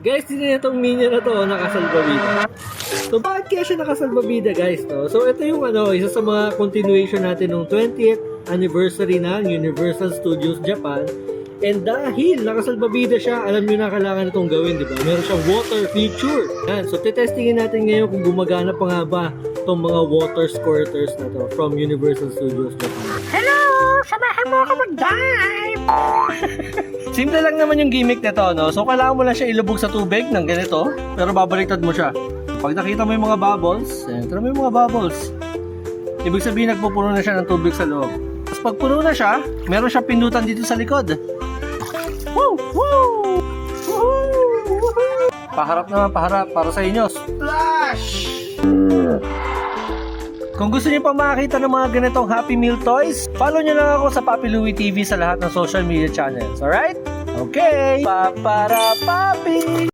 Guys, hindi na itong minion na to nakasalbabida. So, bakit kaya siya nakasalbabida, guys? No? So, ito yung isa sa mga continuation natin ng 20th anniversary ng Universal Studios Japan. And dahil nakasalbabida siya, alam nyo na kailangan itong gawin, di ba? Meron siyang water feature. Yan. So, titestingin natin ngayon kung gumagana pa nga ba itong mga water squirters na to from Universal Studios Japan. Hello! Samahan mo ako mag-dive! Simple lang naman yung gimmick nito, no? So, kailangan mo lang siya ilubog sa tubig ng ganito, pero babaliktad mo siya. Pag nakita mo yung mga bubbles, enter mo yung mga bubbles. Ibig sabihin, nagpupuno na siya ng tubig sa loob. Tapos pag puno na siya, meron siyang pindutan dito sa likod. Woo! Woo! Woo! Paharap naman, paharap, para sa inyo. Splash! Kung gusto niyo pa makakita ng mga ganitong Happy Meal toys, follow niyo lang ako sa Papi Louie TV sa lahat ng social media channels. Alright? Okay! Papara Papi!